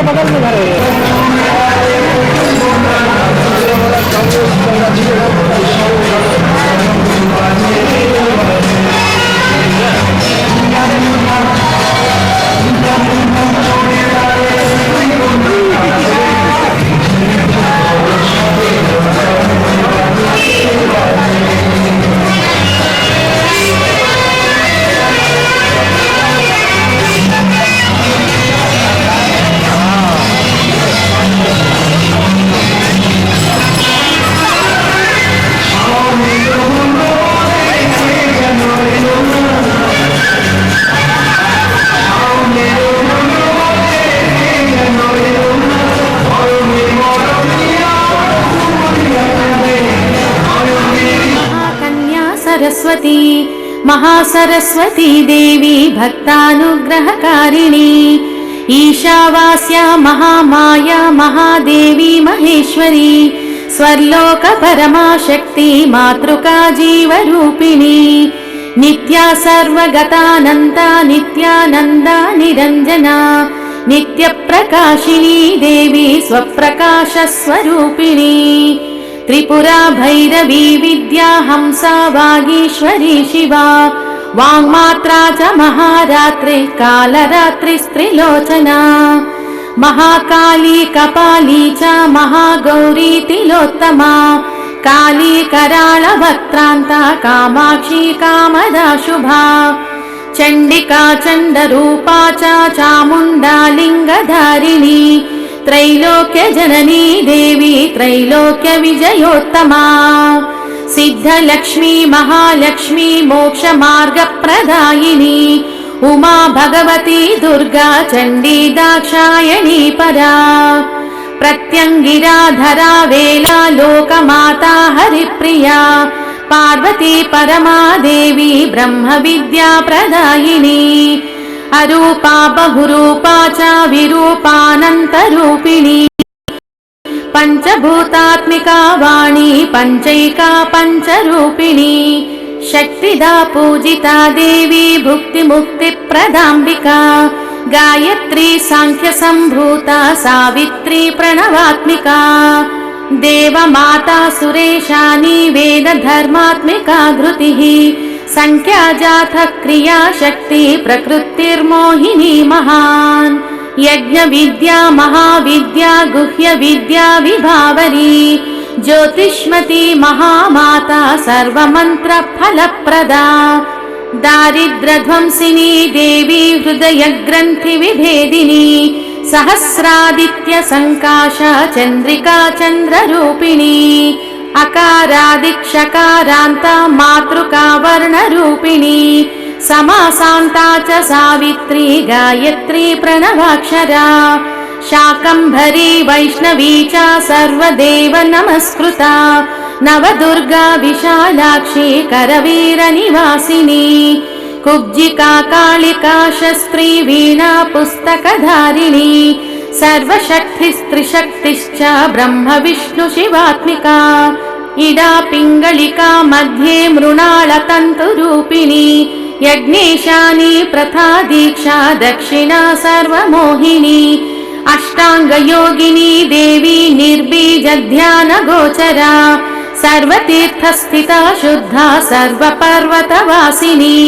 बगल में घर सरस्वती महासरस्वती देवी भक्तानुग्रहकारिणी ईशावास्या महामाया महादेवी महेश्वरी स्वर्लोक परमाशक्ति मातृका जीवरूपिणी नित्या सर्वगतानन्ता नित्यानन्दा निरञ्जना नित्यप्रकाशिनी देवी स्वप्रकाशस्वरूपिणी त्रिपुरा भैरवी विद्या हंसा वागीश्वरी शिवा वाङ्मात्रा च महारात्रि कालरात्रिस्त्रिलोचना महाकाली कपाली च महागौरी तिलोत्तमा काली कराळवक्त्रान्ता कामाक्षी कामदा शुभा चण्डिका चण्डरूपा च चामुण्डा लिङ्गधारिणी त्रैलोक्य जननी देवी त्रैलोक्य विजयोत्तमा सिद्धलक्ष्मी महालक्ष्मी मोक्ष मार्ग प्रदायिनी उमा भगवती दुर्गा चण्डी दाक्षायणी परा प्रत्यंगिरा धरा वेला लोकमाता हरिप्रिया पार्वती परमा देवी ब्रह्म विद्या प्रदायिनी अरूपा बहुरूपा च विरूपानन्तरूपिणी पंचभूतात्मिका वाणी पंचैका पंचरूपिणी शक्तिदा पूजिता देवी भुक्ति मुक्ति प्रदाम्बिका गायत्री सांख्य संभूता सावित्री प्रणवात्मिका देवमाता सुरेशानी वेद धर्मात्मिका धृतिः संख्या जात क्रिया शक्ति प्रकृतिर्मोहिनी महान् यज्ञ विद्या महाविद्या गुह्य विद्या विभावरी ज्योतिष्मती महामाता सर्वमंत्र फलप्रदा दारिद्र्यध्वंसिनी देवी हृदय ग्रंथि विभेदिनी सहस्रादित्य संकाशा चंद्रिका चंद्ररूपिणी अकारादिक्षकारान्ता मातृका वर्णरूपिणी समासान्ता च सावित्री गायत्री प्रणवाक्षरा शाकम्भरी वैष्णवी च सर्वदेव नमस्कृता नवदुर्गा विशालाक्षी करवीरनिवासिनी कुब्जिका कालिका शस्त्री वीणा पुस्तकधारिणी सर्वशक्तिस्त्रिशक्तिश्च ब्रह्म विष्णु शिवात्मिका इडा पिंगलिका मध्ये मृणालतन्तुरूपिणी यज्ञेशानी प्रथा दीक्षा दक्षिणा सर्वमोहिनी अष्टांगयोगिनी देवी निर्बीज ध्यान गोचरा सर्वतीर्थस्थिता शुद्धा सर्वपर्वतवासिनी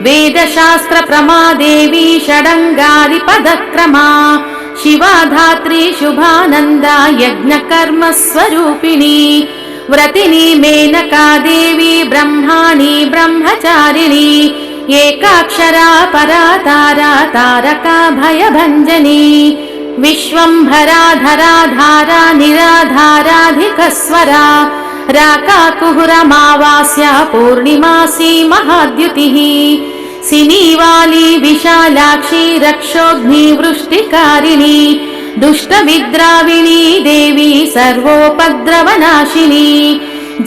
वेदशास्त्र प्रमादेवी षडंगारिपदक्रमा शिवा धात्री शुभानंदा यज्ञकर्म स्वरूपिणी व्रतिनी मेनका देवी ब्रह्माणी ब्रह्मचारिणी एकाक्षरा परा तारा तारका भयभंजनी विश्वंभरा धरा धारा निराधाराधिकस्वरा राका कुहुरमावास्या पूर्णिमासी महाद्युतिः सिनीवाली विशालाक्षी रक्षोग्नि वृष्टिकारिणी दुष्टविद्राविणी देवी सर्वोपद्रवनाशिनी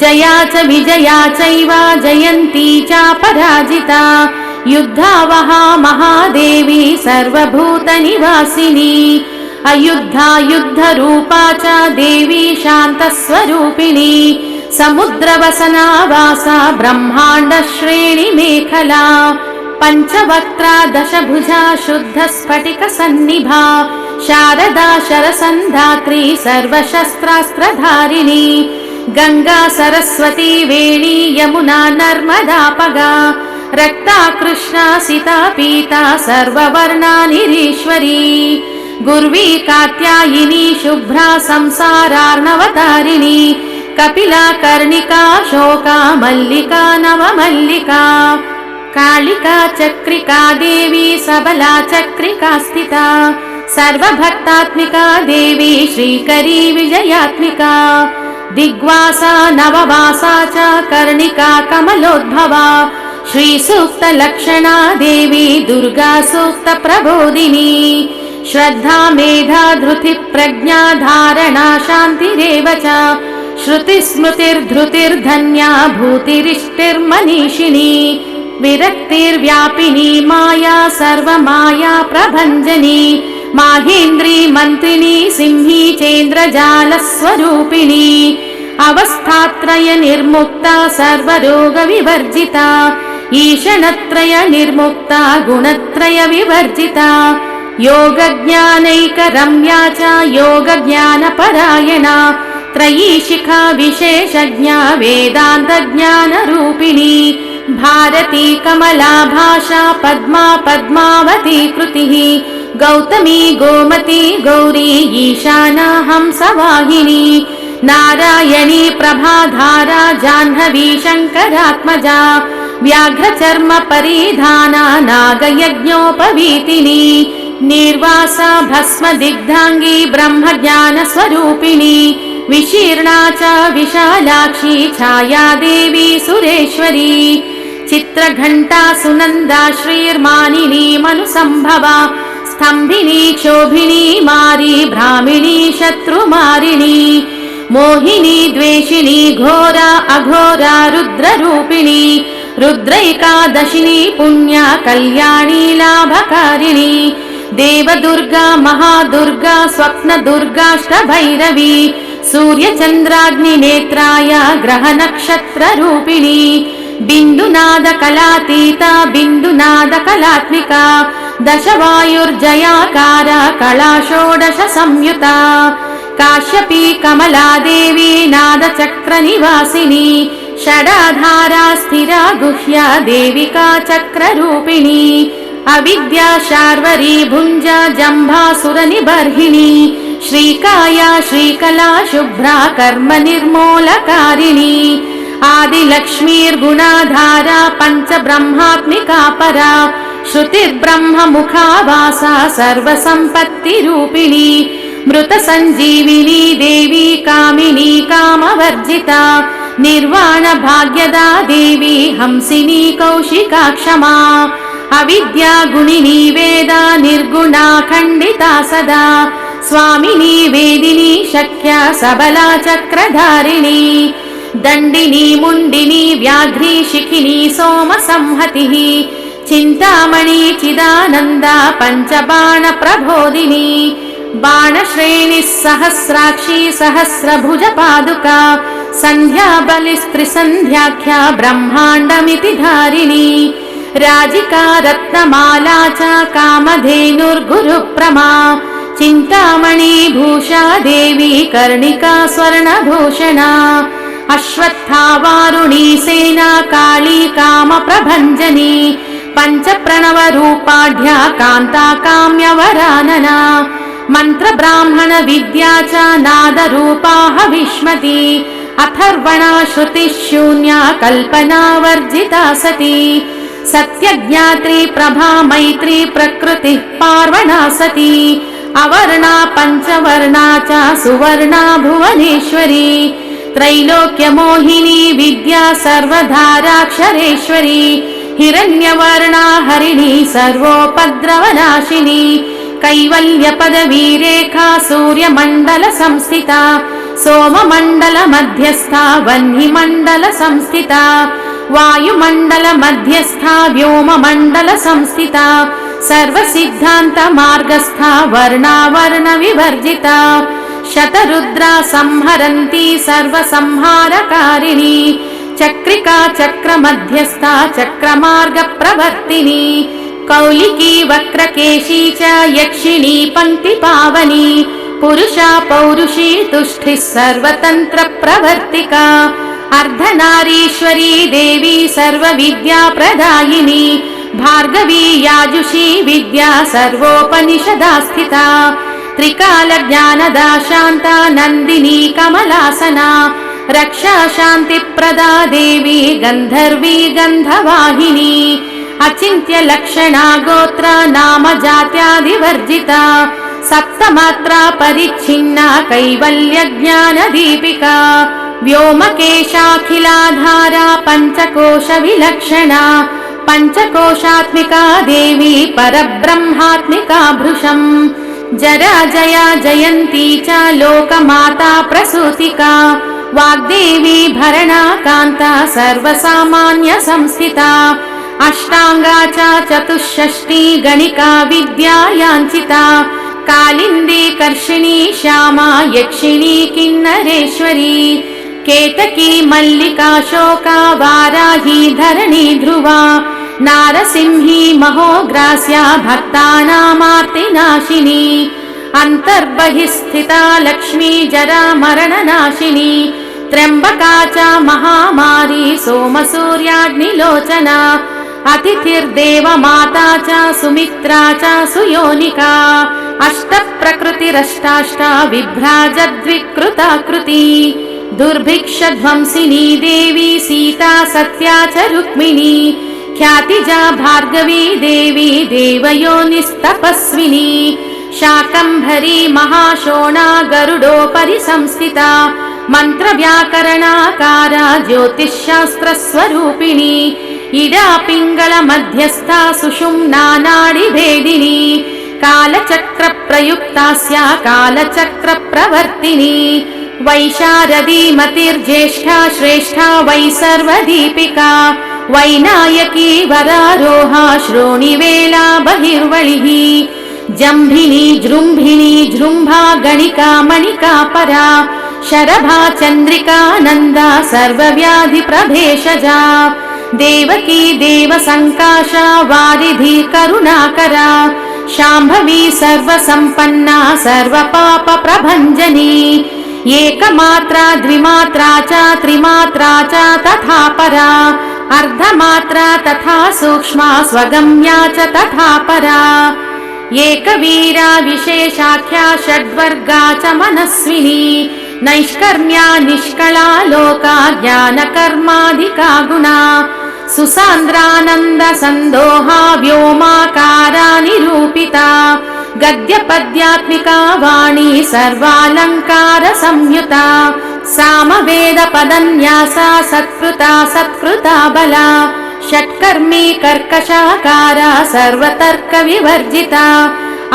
जया च विजया चैव जयन्ती च पराजिता युद्धावहा महादेवी सर्वभूतनिवासिनी अयुद्धा युद्धरूपा च देवी शान्तस्वरूपिणी समुद्रवसना वासा ब्रह्मांड श्रेणी मेखला पंचवक्त्रा दशभुजा शुद्ध स्फटिक सन्निभा शारदा शरसन्धात्री सर्वशस्त्रास्त्रधारिणी गंगा सरस्वती वेणी यमुना नर्मदापगा रक्ता कृष्णा सीता पीता सर्ववर्णानिरीश्वरी गुर्वी कात्यायिनी शुभ्रा संसारार्णवतारिणी कपिला कर्णिका शोका मल्लिका नवमल्लिका कालिका चक्रिका देवी सबला चक्रिका स्थिता सर्वभक्तात्मिका देवी श्रीकरी विजयात्मिका दिग्वासा नववासा च कर्णिका कमलोद्भवा श्रीसूक्त लक्षणा देवी दुर्गा सूक्त प्रबोधिनी श्रद्धा मेधा धृति प्रज्ञा धारणा शान्तिरेव च श्रुतिस्मृतिर्धृतिर्धन्या भूतिरिष्टिर्मनीषिणी विरक्तिर्व्यापिनी माया सर्वमाया प्रभञ्जनी माहेन्द्री मन्त्रिणी सिंही चेन्द्रजालस्वरूपिणी अवस्थात्रय निर्मुक्ता सर्वरोग विवर्जिता ईशनत्रय निर्मुक्ता गुणत्रय विवर्जिता योगज्ञानैकरम्या च योगज्ञानपरायणा त्रयी शिखा विशेषज्ञा वेदान्तज्ञानरूपिणी भारती कमला भाषा पद्मा पद्मावती कृतिः गौतमी गोमती गौरी ईशाना हंसवाहिनी नारायणी प्रभाधारा जाह्नवी शङ्करात्मजा व्याघ्रचर्म परिधाना नागयज्ञोपवीतिनी निर्वासा भस्म दिग्धांगी ब्रह्मज्ञान स्वरूपिणी विशीर्णा च विशालाक्षी छाया देवी सुरेश्वरी चित्रघंटा सुनंदा श्रीर्मानिनी मनुसंभवा स्तंभिनी क्षोभिनी मारी भ्रामिणी शत्रुमारिणी मोहिनी द्वेषिणी घोरा अघोरा रुद्ररूपिणी रुद्रैकादशिनी पुण्या कल्याणी लाभकारिणी देवदुर्गा महादुर्गा स्वप्नदुर्गाष्टभैरवी सूर्यचन्द्राग्निनेत्राय ग्रहनक्षत्ररूपिणी बिन्दुनादकलातीता बिन्दुनादकलात्मिका दशवायुर्जयाकारा कला षोडश संयुता काश्यपी कमलादेवी नादचक्रनिवासिनी षडाधारा स्थिरा गुह्या देविका चक्ररूपिणी अविद्या शार्वरी भुञ्जा जम्भासुरनिबर्हिणी श्रीकाया श्रीकला शुभ्रा कर्म निर्मूलकारिणी आदिलक्ष्मीर्गुणाधारा पञ्चब्रह्मात्मिका परा श्रुतिर्ब्रह्म मुखावासा सर्वसम्पत्तिरूपिणी मृतसञ्जीविनी देवी कामिनी कामवर्जिता निर्वाण भाग्यदा देवी हंसिनी कौशिका क्षमा अविद्या गुणिनी वेदा निर्गुणा खण्डिता सदा स्वामिनी वेदिनी शक्या सबला चक्रधारिणी दण्डिनी मुण्डिनी व्याघ्री शिखिनी सोमसंहतिः चिन्तामणि चिदानन्दा पञ्चबाण प्रबोधिनी बाणश्रेणिः सहस्राक्षी सहस्रभुज पादुका सन्ध्या बलिस्त्रिसन्ध्याख्या ब्रह्माण्डमिति धारिणी राजिका रत्नमाला च कामधेनुर्गुरुप्रमा चिन्तामणि भूषा देवी कर्णिका स्वर्णभूषणा अश्वत्थावारुणी सेना काली कामप्रभञ्जनी पञ्चप्रणवरूपाढ्या कान्ता काम्यवरानना मन्त्रब्राह्मण विद्या च नादरूपा हविष्मती अथर्वणा श्रुतिः शून्या कल्पना वर्जिता सती सत्यज्ञात्री प्रभा मैत्री प्रकृतिः पार्वणा सती अवर्णा पञ्चवर्णा च सुवर्णा भुवनेश्वरी त्रैलोक्यमोहिनी विद्या सर्वधाराक्षरेश्वरी हिरण्यवर्णा हरिणी सर्वोपद्रवनाशिनी कैवल्यपदवीरेखा सूर्यमण्डल संस्थिता सोममण्डल मध्यस्था वह्निमण्डल संस्थिता वायुमण्डल मध्यस्था व्योममण्डल संस्थिता सर्वसिद्धान्त मार्गस्था वर्णावर्ण विवर्जिता शतरुद्रा संहरन्ती सर्वसंहारकारिणी चक्रिका चक्रमध्यस्था चक्रमार्ग प्रवर्तिनी कौलिकी वक्रकेशी च यक्षिणी पङ्क्तिपावनी पुरुषा पौरुषी तुष्टिः सर्वतन्त्रप्रवर्तिका अर्धनारीश्वरी देवी सर्वविद्याप्रदायिनी भार्गवी याजुषी विद्या सर्वोपनिषदा स्थिता त्रिकालज्ञानदा शान्ता नन्दिनी कमलासना रक्षा शान्तिप्रदा देवी गन्धर्वी गन्धवाहिनी अचिन्त्य लक्षणा गोत्र नाम जात्यादिवर्जिता सप्तमात्रा परिच्छिन्ना कैवल्य ज्ञान दीपिका व्योमकेशाखिलाधारा पंचकोश विलक्षणा पंचकोशात्मिका देवी परब्रह्मात्मिका भृशम् जरा जया जयन्ती च लोकमाता प्रसूतिका वाग्देवी भरणा कान्ता सर्वसामान्य संस्थिता अष्टांगा च चतुष्षष्टि गणिका विद्या याञ्चिता कालिन्दी कर्षिणी श्यामा यक्षिणी किन्नरेश्वरी केतकी मल्लिका शोका वाराही धरणी ध्रुवा नारसिंही महोग्रास्या भक्तानामार्तिनाशिनी अन्तर्बहिस्थिता लक्ष्मी जरा मरणनाशिनी त्र्यम्बका च महामारी सोमसूर्याग्निलोचना अतिथिर्देवमाता च सुमित्रा च सुयोनिका अष्टप्रकृतिरष्टाष्टा विभ्राजद्विकृताकृती दुर्भिक्षध्वंसिनी देवी सीता सत्या च रुक्मिणी ख्यातिजा भार्गवी देवी देवयोनिस्तपस्विनी शाकम्भरी महाशोणा गरुडोपरि संस्थिता मन्त्रव्याकरणाकारा ज्योतिषशास्त्रस्वरूपिणी इडा पिङ्गल मध्यस्था सुषुम्ना नाडिभेदिनी कालचक्रप्रयुक्तास्या कालचक्रप्रवर्तिनी वैशारदी मतिर्ज्येष्ठा श्रेष्ठा वै सर्वदीपिका वैनायकी वरारोहा श्रोणिवेला बहिर्वळिः जम्भिनी जृम्भिणी जृम्भा गणिका मणिका परा शरभा चन्द्रिका नन्दा सर्वव्याधिप्रभेषजा देवकी देवसङ्काशा वारिधि करुणाकरा शाम्भवी सर्वसम्पन्ना सर्वपापप्रभञ्जनी एकमात्रा द्विमात्रा च त्रिमात्रा च तथा परा अर्धमात्रा तथा सूक्ष्मा स्वगम्या च तथा परा एकवीरा विशेषाख्या षड्वर्गा च मनस्विनी नैष्कर्म्या निष्कला लोका ज्ञानकर्माधिका गुणा सुसान्द्रानन्द सन्दोहा व्योमाकारा निरूपिता गद्यपद्यात्मिका वाणी सर्वालङ्कार संयुता सामवेद पदन्यासा सत्कृता सत्कृता बला षट्कर्मी कर्कशाकारा सर्वतर्क विवर्जिता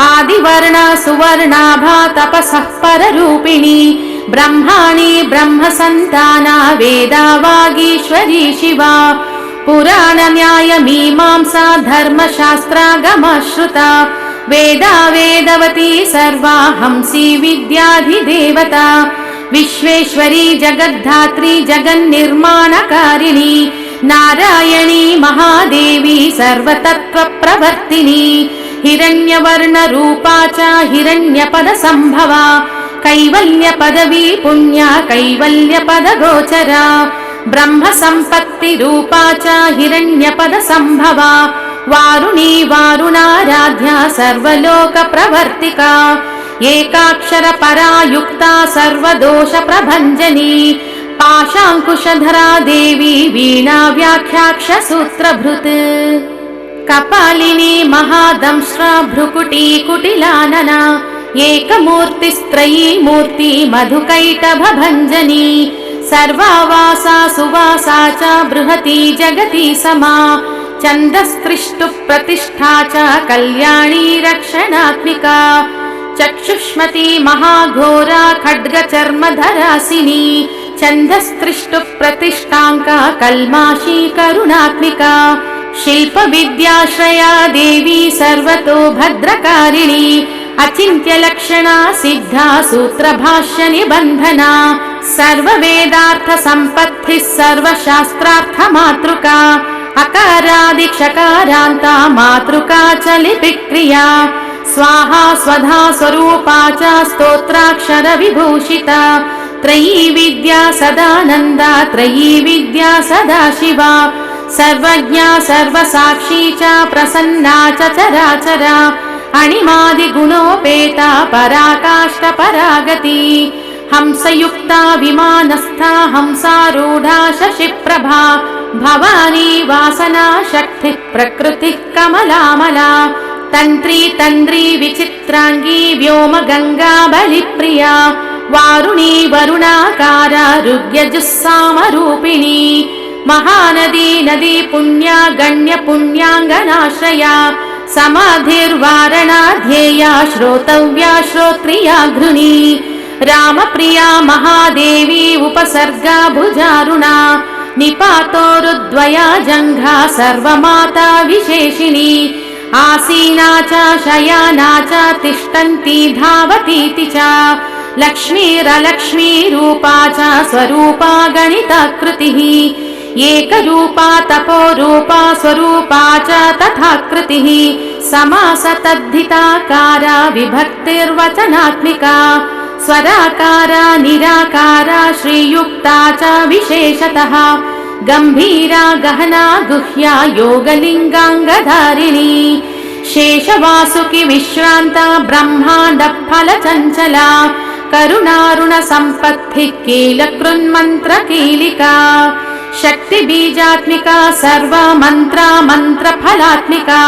आदिवर्णा सुवर्णाभा तपसः पररूपिणी ब्रह्माणि ब्रह्मसन्ताना वेदा वागीश्वरी शिवा पुराण न्याय मीमांसा धर्मशास्त्रागमश्रुता वेदा वेदवती सर्वा हंसी विद्याधिदेवता विश्वेश्वरी जगद्धात्री जगन्निर्माणकारिणी नारायणी महादेवी सर्वतत्त्वप्रवर्तिनी हिरण्यवर्णरूपा च हिरण्यपदसम्भवा कैवल्यपदवी पुण्या कैवल्यपदगोचरा ब्रह्मसम्पत्तिरूपा च हिरण्यपदसम्भवा वारुणी वारुणाराध्या सर्वलोकप्रवर्तिका एकाक्षरपरा युक्ता सर्वदोषप्रभञ्जनी पाशाङ्कुशधरा देवी वीणा व्याख्याक्षसूत्रभृत् कपालिनी महादंष्ट्रा भ्रुकुटी कुटिलानना एकमूर्तिस्त्रयी मूर्ति मधुकैटभभञ्जनी सर्वावासा सुवासा च बृहती जगती समा छन्दस्त्रिष्टुप्रतिष्ठा च कल्याणी रक्षणात्मिका चक्षुष्मती महाघोरा खड्गचर्मधरासिनी छन्दस्त्रिष्टुप्रतिष्ठाङ्का कल्माशी करुणात्मिका शिल्पविद्याश्रया देवी सर्वतो भद्रकारिणी अचिन्त्यलक्षणा सिद्धा सूत्रभाष्य निबन्धना सर्ववेदार्थसम्पत्तिः सर्वशास्त्रार्थमातृका अकारादिक्षकारान्ता मातृका च लिपिक्रिया स्वाहा स्वधा स्वरूपा च स्तोत्राक्षर विभूषिता त्रयी विद्या सदानन्दा त्रयी विद्या सदाशिवा सर्वज्ञा सर्वसाक्षी च प्रसन्ना च चराचरा अणिमादिगुणोपेता पराकाष्ठ परागति हंसयुक्ता विमानस्था हंसारूढा शशिप्रभा भवानी वासना शक्तिः प्रकृतिः कमलामला तन्त्री तन्द्री विचित्रांगी व्योम गंगा बलिप्रिया वारुणी वरुणाकारा ऋग्यजुस्सामरूपिणी महानदी नदी पुण्या गण्य पुण्याङ्गनाश्रया समाधिर्वारणा ध्येया श्रोतव्या श्रोत्रिया घृणी रामप्रिया महादेवी उपसर्गा भुजारुणा निपातोरुद्वया जङ्घा सर्वमाता विशेषिणी आसीना च शयाना च तिष्ठन्ती धावतीति च लक्ष्मीरलक्ष्मी रूपा च स्वरूपा गणिताकृतिः एकरूपा तपोरूपा स्वरूपा च तथाकृतिः समासतद्धिताकारा विभक्तिर्वचनात्मिका स्वराकारा निराकारा श्रीयुक्ता च विशेषतः गंभीरा गहना गुह्या योगलिंगांगधारिणी शेषवासुकी विश्रांता ब्रह्मांड फल चंचला करुणारुण संपत्ति कीलकृन्मंत्र कीलिका शक्ति बीजात्मिका सर्व मंत्र मंत्र फलात्मिका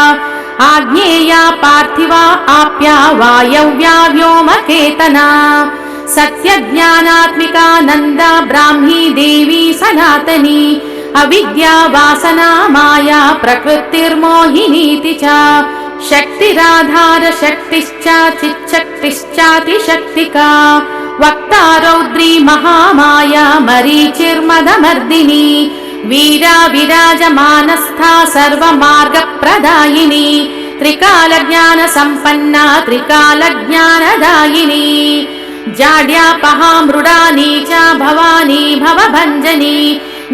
आज्ञेया पार्थिवा आप्या वायव्या व्योमकेतना सत्यज्ञानात्मिका नंदा ब्राह्मी देवी सनातनी अविद्या वासना माया प्रकृतिर्मोहिनीति च शक्तिराधार शक्तिश्च चिच्छक्तिश्चातिशक्तिका वक्ता रौद्री महामाया मरीचिर्मदमर्दिनी वीरा विराजमानस्था सर्वमार्गप्रदायिनी त्रिकालज्ञान संपन्ना त्रिकालज्ञानदायिनी जाड्यापहा मृडानी च भवानी भवभञ्जनी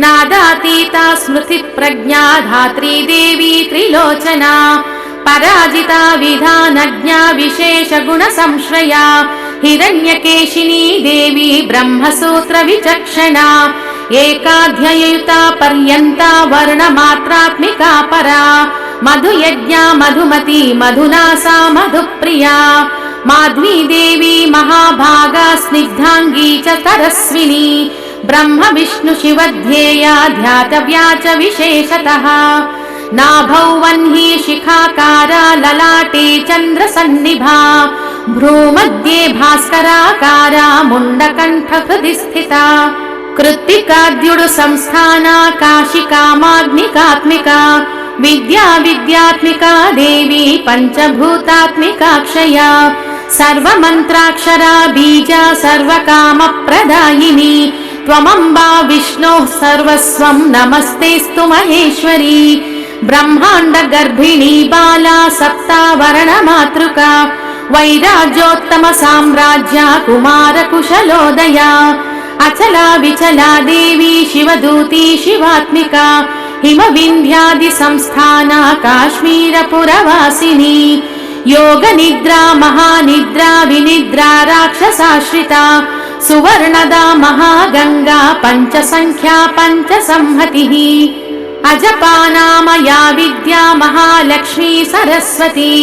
नादातीता स्मृति प्रज्ञा धात्री देवी त्रिलोचना पराजिता विधानज्ञा विशेष गुण संश्रया हिरण्यकेशिनी देवी ब्रह्मसूत्र विचक्षणा एकाध्याययुता पर्यन्ता वर्णमात्रात्मिका परा मधुयज्ञा मधुमती मधुनासा मधुप्रिया माध्वी देवी महाभागा स्निग्धांगी च तरस्विनी ब्रह्म विष्णु शिवध्येया ध्यातव्या च विशेषतः नाभौ वह्नि शिखाकारा ललाटे चन्द्रसन्निभा भ्रूमध्ये भास्कराकारा मुण्डकण्ठ हृदि स्थिता कृत्तिकाद्युडु संस्थाना काशिकामाग्निकात्मिका विद्या विद्यात्मिका देवी पंचभूतात्मिकाक्षया सर्वमन्त्राक्षरा बीजा सर्वकामप्रदायिनी त्वमम्बा विष्णोः सर्वस्वं नमस्तेस्तु महेश्वरी ब्रह्माण्ड गर्भिणी बाला सप्तावरणमातृका वैराज्योत्तम साम्राज्या कुमार कुशलोदया अचला विचला देवी शिवदूती शिवात्मिका हिमविन्ध्यादि संस्थाना काश्मीरपुरवासिनी योग निद्रा महानिद्रा विनिद्रा राक्षसाश्रिता सुवर्णदा महागंगा पंचसंख्या पंचसंहतिः अजपानामया विद्या महालक्ष्मी सरस्वती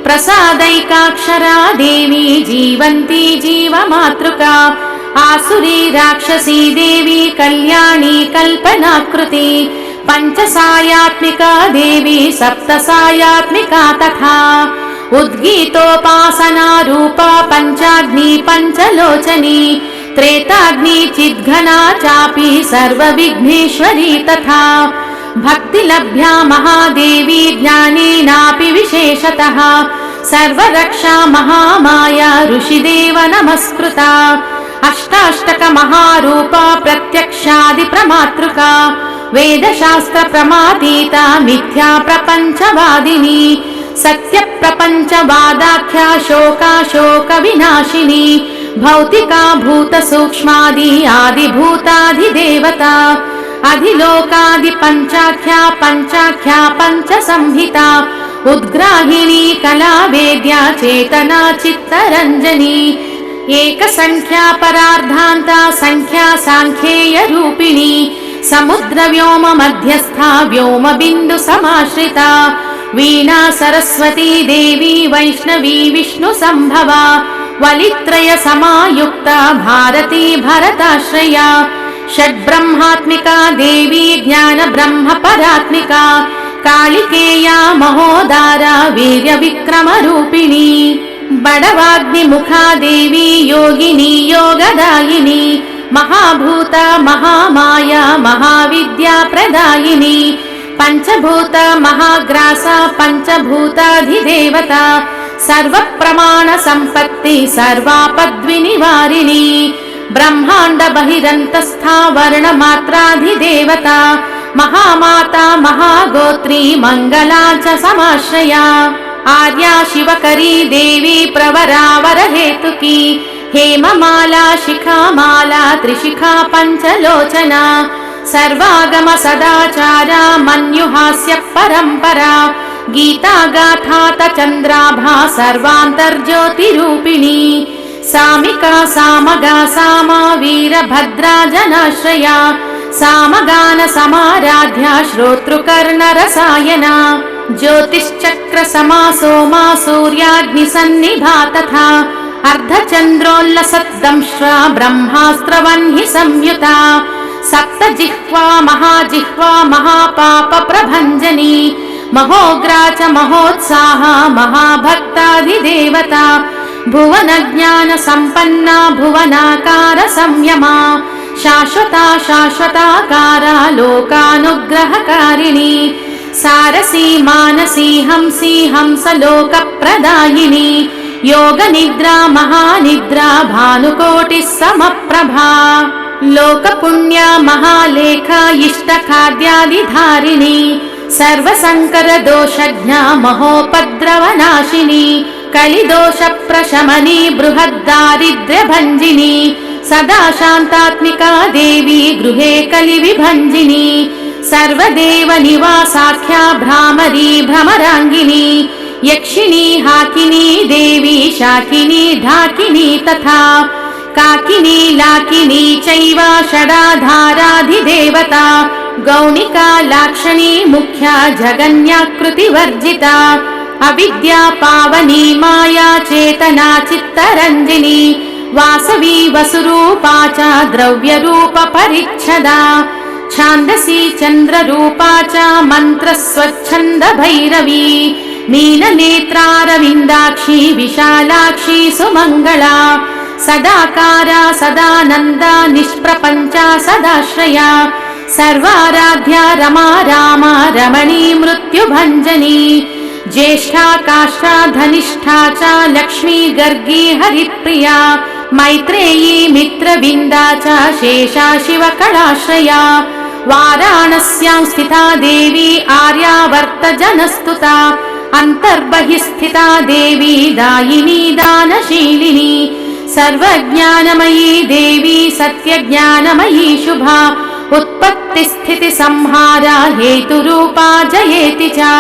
प्रसादैकाक्षरा देवी जीवन्ती जीवमातृका आसुरी राक्षसी देवी कल्याणी कल्पनाकृति पंचसायात्मिका देवी सप्तसायात्मिका तथा उद्गीतोपासना रूपा पंचाग्नि पंचलोचनी त्रेताग्नि चिद्घना चापि सर्वविघ्नेश्वरी तथा भक्तिलभ्या महादेवी ज्ञानेनापि विशेषतः सर्वरक्षा महामाया ऋषिदेव नमस्कृता अष्टाष्टक महारूपा प्रत्यक्षादि प्रमातृका वेदशास्त्र प्रमातीता मिथ्या प्रपंचवादिनी सत्य प्रपंचवादाख्या शोकाशोक विनाशिनी भौतिका भूत सूक्ष्मादि आदि भूताधिदेवता अधिलोकादिपञ्चाख्या पञ्चाख्या पञ्चसंहिता उद्ग्राहिणी कला वेद्या चेतना चित्तरञ्जनी एकसंख्या परार्धान्ता संख्या सांख्येय रूपिणी समुद्र व्योम मध्यस्था व्योम बिंदु समाश्रिता वीणा सरस्वती देवी वैष्णवी विष्णु संभवा वलित्रय समायुक्ता भारती भरताश्रया षड्ब्रह्मात्मिका देवी ज्ञान ब्रह्म परात्मिका कालिकेया महोदारा वीर्य विक्रम रूपिणी बड़वाग्निमुखा देवी योगिनी योगदायिनी महाभूत महामाया महाविद्या प्रदायिनी पंचभूत महाग्रासा पंचभूताधिदेवता सर्व प्रमाण संपत्ति सर्वापद्विनिवारिणी ब्रह्मांड बहिरंतस्था वर्ण मात्राधिदेवता महामाता महागोत्री मंगला च समाश्रया आर्या शिवकरी देवी प्रवरावर हेतुकी हेममाला शिखामाला त्रिशिखा पंचलोचना सर्वागम सदाचारा मन्युहास्य परंपरा गीता गाथा चंद्राभा सर्वांतर्ज्योतिरूपिणी सामिका सामगा सामा वीरभद्रा जनाश्रया सामगान समाराध्या श्रोतृकर्ण रसायना ज्योतिश्चक्र समा सोमा सूर्याग्निसन्निभा तथा अर्धचंद्रोल्लसद्दंश्रा ब्रह्मास्त्रवह्नि संयुता सप्तजिह्वा महाजिह्वा महापाप प्रभंजनी महोग्रा च महोत्साहा महाभक्ताधिदेवता भुवन ज्ञान संपन्ना भुवनाकार संयमा शाश्वता शाश्वताकारा लोकानुग्रहकारिणी सारसी मानसी हंसी हंस लोक प्रदायिनी योग निद्रा महानिद्रा भानुकोटि समप्रभा लोक पुण्य महालेखा इष्ट खाद्यादिधारिणी सर्व संकर दोषज्ञा महोपद्रवनाशिनी कलिदोष प्रशमनी बृहद्दारिद्र्य भंजिनी सदा शांतात्मिका देवी गृहे कलि विभंजिनी सर्वदेव निवासाख्या भ्रामरी भ्रमरांगिनी यक्षिणी हाकिनी देवी शाकिनी ढाकिनी तथा काकिनी लाकिनी चैव षडाधाराधिदेवता गौणिका लाक्षणी मुख्या जगन्याकृति वर्जिता अविद्या पावनी माया चेतना चित्तरंजिनी वासवी वसुरूपा च द्रव्य रूप परिच्छदा छान्दसी चंद्र रूपा च मंत्र स्वच्छंद भैरवी मीननेत्रारविन्दाक्षी विशालाक्षी सुमंगला सदाकारा सदानंदा निष्प्रपंचा सदाश्रया सर्वाराध्या रमा रामा रमणी मृत्युभंजनी ज्येष्ठा काष्ठा धनिष्ठा च लक्ष्मी गर्गी हरिप्रिया मैत्रेयी मित्रविन्दा च शेषा शिवकलाश्रया वाराणस्यां स्थिता देवी आर्यावर्त जनस्तुता अंतर्बहिस्थिता देवी दायिनी दानशीलिनी सर्वज्ञानमयी देवी सत्यज्ञानमयी शुभा उत्पत्ति स्थिति संहारा हेतुरूपा जयेति च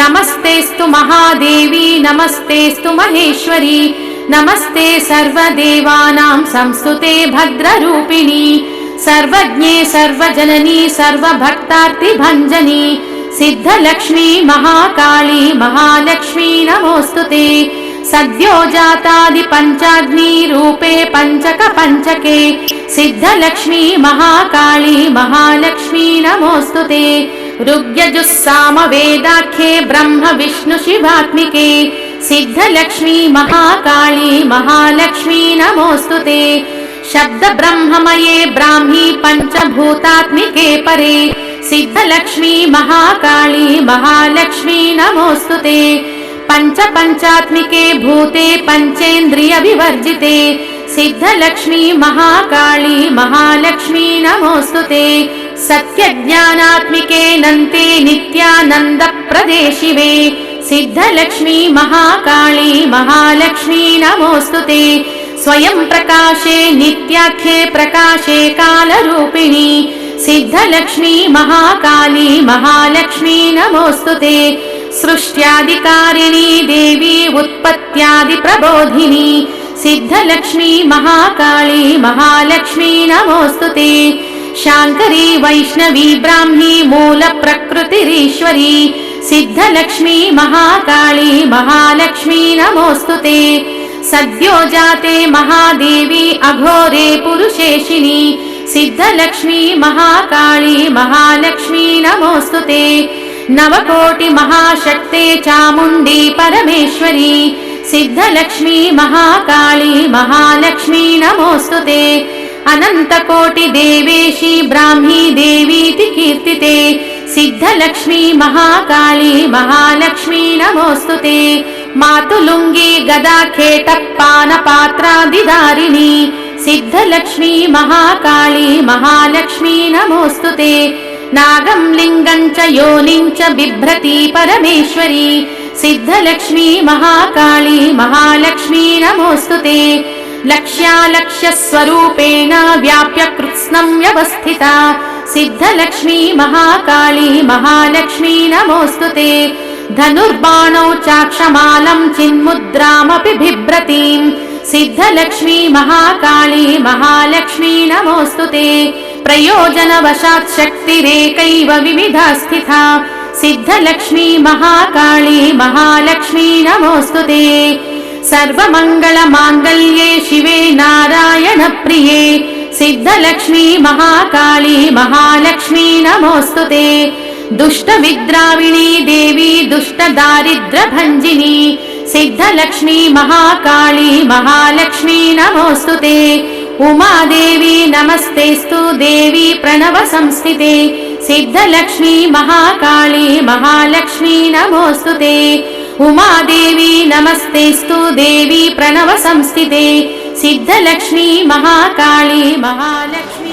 नमस्तेस्तु महादेवी नमस्तेस्तु महेश्वरी नमस्ते सर्वदेवानां संस्तुते भद्ररूपिणी सर्वज्ञे सर्वजननी सर्वभक्तार्तिभञ्जनी सिद्धलक्ष्मी महाकाली महालक्ष्मी नमोस्तुते सद्यो जातादि पंचाग्नि रूपे पंचक पंचके सिद्धलक्ष्मी महाकाली महालक्ष्मी नमोस्तुते ऋग्यजुस्साम वेदाख्ये ब्रह्म विष्णु शिवात्मिके सिद्धलक्ष्मी महाकाली महालक्ष्मी नमोस्तुते शब्द ब्रह्ममये ब्राह्मी पंचभूतात्मिके परे सिद्धलक्ष्मी महाकाली महालक्ष्मी नमोस्तुते पंच पंचात्मिके भूते पंचेन्द्रिय विवर्जिते सिद्धलक्ष्मी महाकाली महालक्ष्मी नमोस्तुते सत्य ज्ञानात्मिके नन्ते नित्यानंद प्रदेशिवे सिद्धलक्ष्मी महाकाली महालक्ष्मी नमोस्तुते स्वयं प्रकाशे नित्याख्ये प्रकाशे कालरूपिणी सिद्धलक्ष्मी महाकाली महालक्ष्मी नमोस्तुते सृष्ट्यादिकारिणी देवी उत्पत्त्यादिप्रबोधिनी सिद्धलक्ष्मी महाकाली महालक्ष्मी नमोस्तुते शांकरी वैष्णवी ब्राह्मी मूलप्रकृतिरीश्वरी सिद्धलक्ष्मी महाकाली महालक्ष्मी नमोस्तुते सद्योजाते महादेवी अघोरे पुरुषेशिनी सिद्धलक्ष्मी महाकाली महालक्ष्मी नमोस्तुते नवकोटि महाशक्ते चामुण्डी परमेश्वरी सिद्धलक्ष्मी महाकाली महालक्ष्मी नमोस्तुते अनन्तकोटि देवेशी ब्राह्मी देवीति कीर्तिते सिद्धलक्ष्मी महाकाली महालक्ष्मी नमोस्तुते मातुलुंगी गदा खेटप्पानपात्रादिदारिणी सिद्धलक्ष्मी महाकाली महालक्ष्मी नमोस्तुते नागं लिंगं च योनिं च बिभ्रति परमेश्वरी सिद्धलक्ष्मी महाकाली महालक्ष्मी नमोस्तुते लक्ष्यालक्ष्यस्वरूपेण व्याप्य कृत्स्नं व्यवस्थिता सिद्धलक्ष्मी महाकाली महालक्ष्मी नमोस्तुते धनुर्बाणौ चाक्षमालं चिन्मुद्रामपि बिभ्रतीं सिद्धलक्ष्मी महाकाली महालक्ष्मी नमोस्तुते प्रयोजनवशात् शक्तिरेकैव विविधा स्थिता सिद्धलक्ष्मी महाकाली महालक्ष्मी नमोस्तुते सर्वमङ्गलमाङ्गल्ये शिवे नारायणप्रिये सिद्धलक्ष्मी महाकाली महालक्ष्मी नमोस्तुते दुष्टविद्राविणी देवी दुष्टदारिद्र्यभञ्जिनी सिद्धलक्ष्मी महाकाली महालक्ष्मी नमोस्तुते उमादेवी नमस्तेस्तु देवी प्रणवसंस्थिते सिद्धलक्ष्मी महाकाली महालक्ष्मी नमोस्तुते उमादेवी नमस्तेस्तु देवी प्रणवसंस्थिते सिद्धलक्ष्मी महाकाली महालक्ष्मी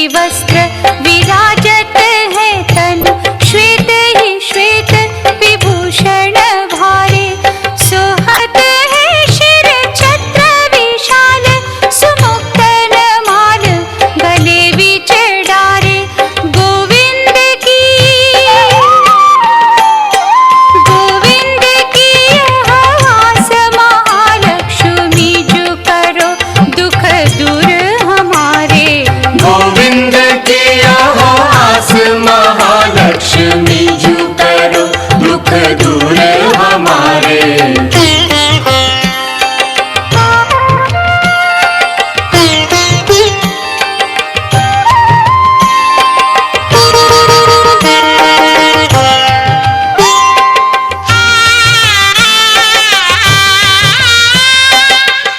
वस्त्र विराजत है तन, श्वेत ही श्वेत विभूषण भारे, सोहत है शिर छत्र विशाल, सुमुक्तन माल गले बीच डारे। गोविंद की यह आस महालक्ष्मी जो करो दुख दूर हमारे। गोविंद की यह आस महालक्ष्मी जो करो दुख दूर हमारे।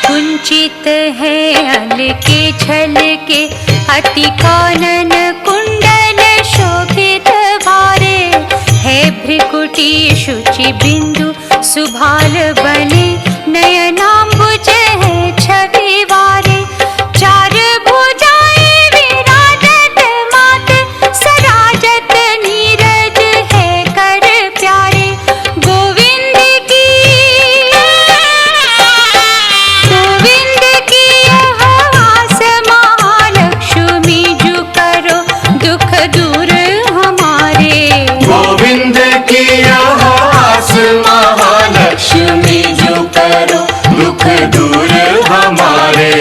कुंचित है अल के छल के, अति कानन कुंडल शोभित भारे, है भ्रिकुटी शुचि बिंदु सुभाल बने, नयनाम्बुज है छवि वारे। चार भुजाएं विराजत मात, सराजत नीरज है कर प्यारे। गोविंद की यह आस महालक्ष्मी जो करो दुख दूर हमारे। गोविंद की यह आस महालक्ष्मी जो करो दुख दूर हमारे।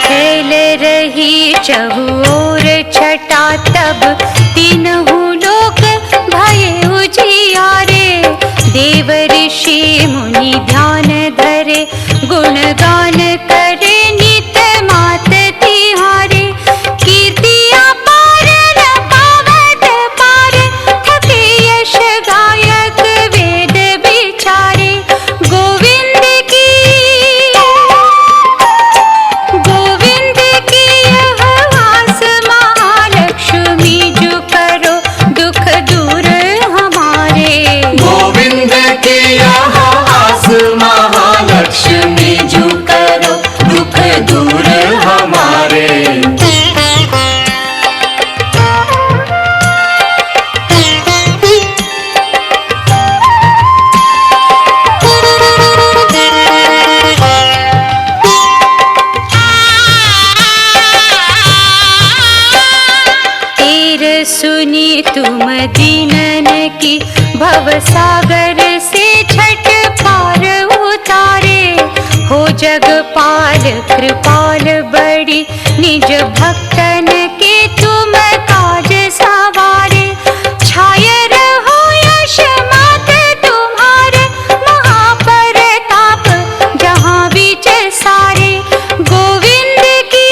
फैल रही चहुओर छटा, तब तीनहु लोक भये उजियारे। देव ऋषि मुनि ध्यान धरे, गुणगान करे नित मात तिहारे। कीर्ति अपार न पावत पार, थके यश गायक वेद विचारे। गोविंद की यह आस महालक्ष्मी जो करो दुख दूर हमारे। गोविंद की यह आस महालक्ष्मी जो करो दुख दूर हमारे। तीर सुनी तुम दीनन की, भव सागर से छठ पार उतारे। हो जगपाल कृपाल बड़ी, निज भक्तन के तुम काज सवारे। छाय रहो यश मात तुम्हारे, महाप्रताप जहाँ बीच सारे। गोविंद की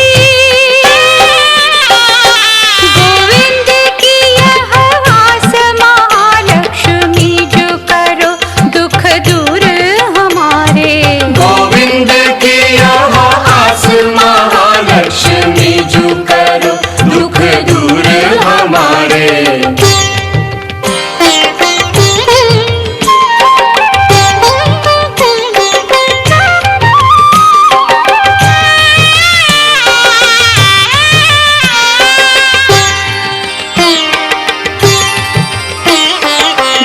यह आस महालक्ष्मी जो करो दुख दूर हमारे। गोविंद की यह आस महालक्ष्मी जो करो दुख दूर हमारे।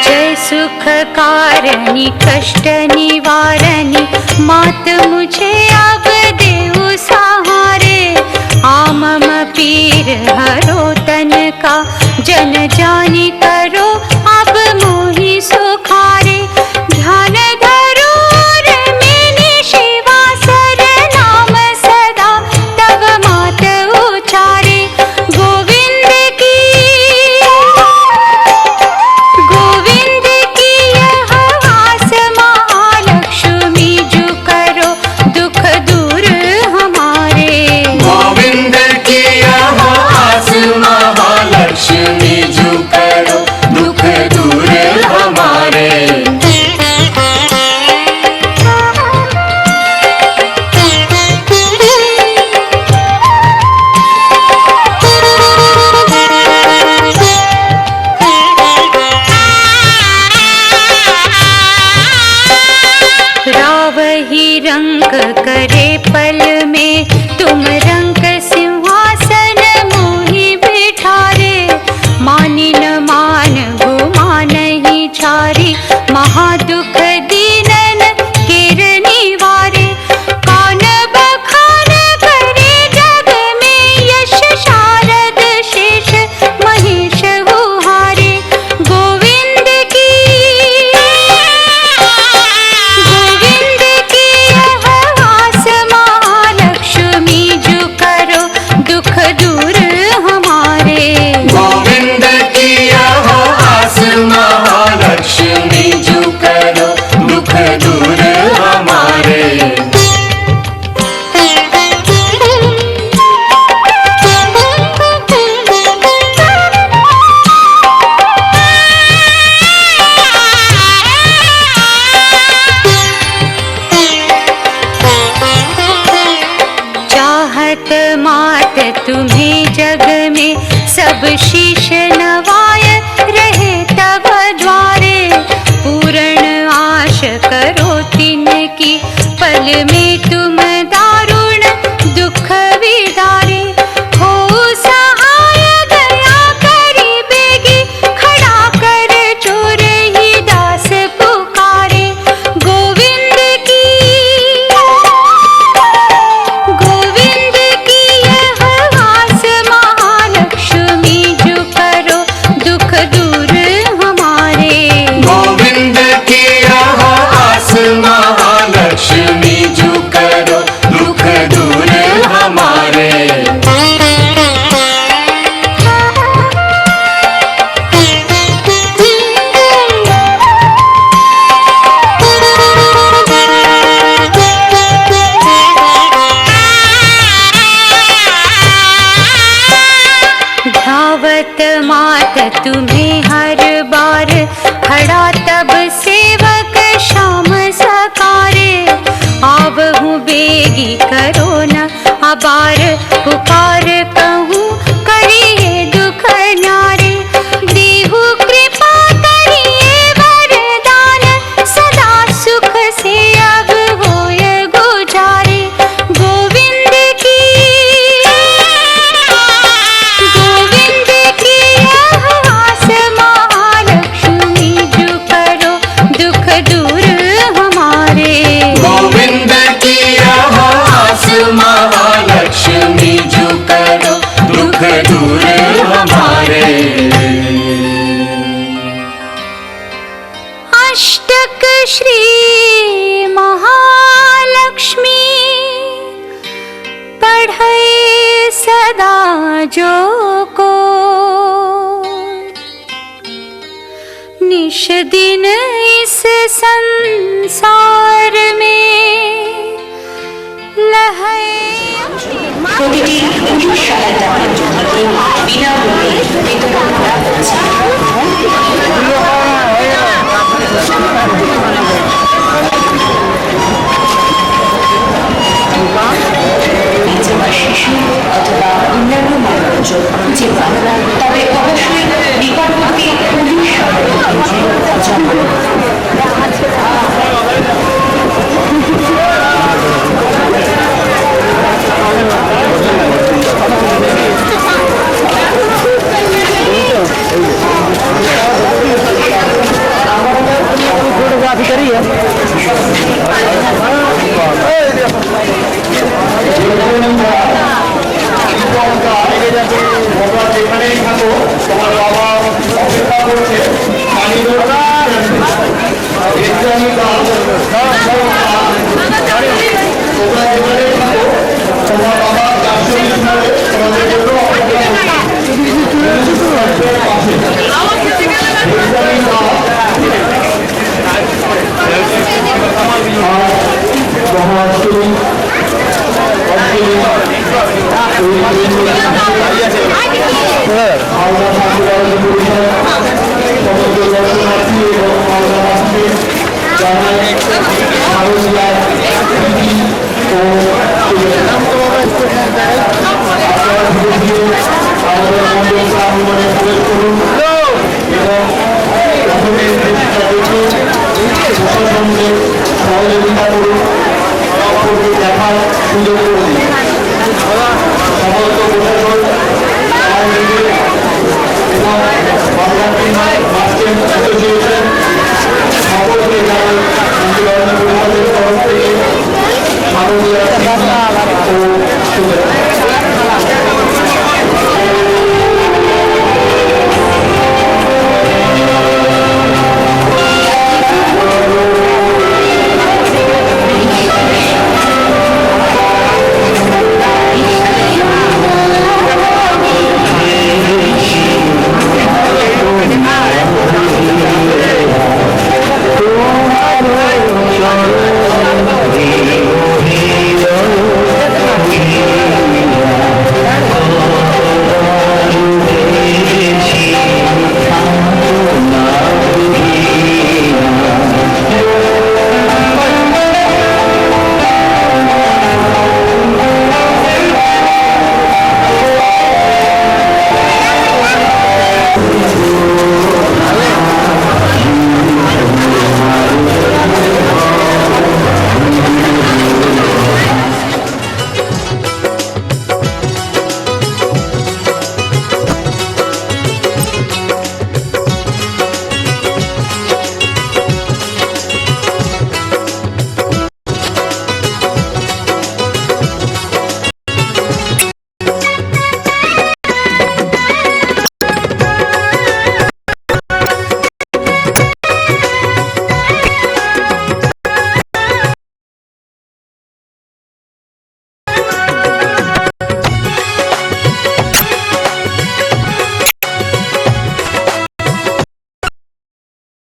जय सुख कारणी कष्ट निवारणी, मात मुझे अब देऊ सहारे। आमम पीर हरो तन का, जन जानी करो अब मोहि सुखारे। ध्यान धरो रमेनी शिवा सर नाम सदा, तब मात उचारे। गोविंद की यह आस महालक्ष्मी जो करो दुख दूर हमारे। गोविंद की यह आस महालक्ष्मी जो करो दुख पल में तुम रंग सिंहासन मोहि बिठारे। मानी न मान घुमा नहीं छारी, महादुख दीनन केर निवारे। कौन बखान करे जग में यश शारद शेष महेश हुहारे। गोविंद की यह आस महालक्ष्मी जो करो दुख दूर हमारे। गोविंद की यह आस महालक्ष्मी जो करो दुख दूर हमारे। चाहत मात तुम्हें जग में सब शीश नवाय रहे तब द्वारे। पूर्ण आश करो तिनकी पल में तुम दारुण दुख विदारे। हो सहाय दया करी बेगी, खड़ा कर चोर ही दास पुकारे। गोविंद की यह आस महालक्ष्मी जो करो दुख दूर हमारे। गोविंद की यह आस महालक्ष्मी जो करो दुख दूर हमारे। धावत मात तुम्हें हर बार, खड़ा तब सेवक श्याम सकारे। आवहूँ बेगी करो न अबार, पुकार कहूँ करिए दुख न्यारे। देहु कृपा करिए वरदान, सदा सुख से अब होय गुजारे। गोविंद की यह आस महालक्ष्मी जो करो दुख दूर हमारे। गोविंद की यह आस महालक्ष्मी जो करो दुख दूर हमारे। अष्टक श्री महालक्ष्मी पढ़े सदा जो को। निश दिन इस संसार में लहे। প্রতিটি পুরুষ সহায়তা বিনামূল্যে বিতরণ করা হচ্ছে। শিশু অথবা অন্যান্য মানুষজন খুঁজে পান, তবে অবশ্যই নিকটবর্তী পুলিশ সহায়তা কেন্দ্রে জমা দিন। फोटोग्राफी करिए। সহযোগিতা করুন, দেখার অ্যাসোসিয়েশন সকলকে জানাই পরিষদের তরফ থেকে স্বাগত ও শুভেচ্ছা।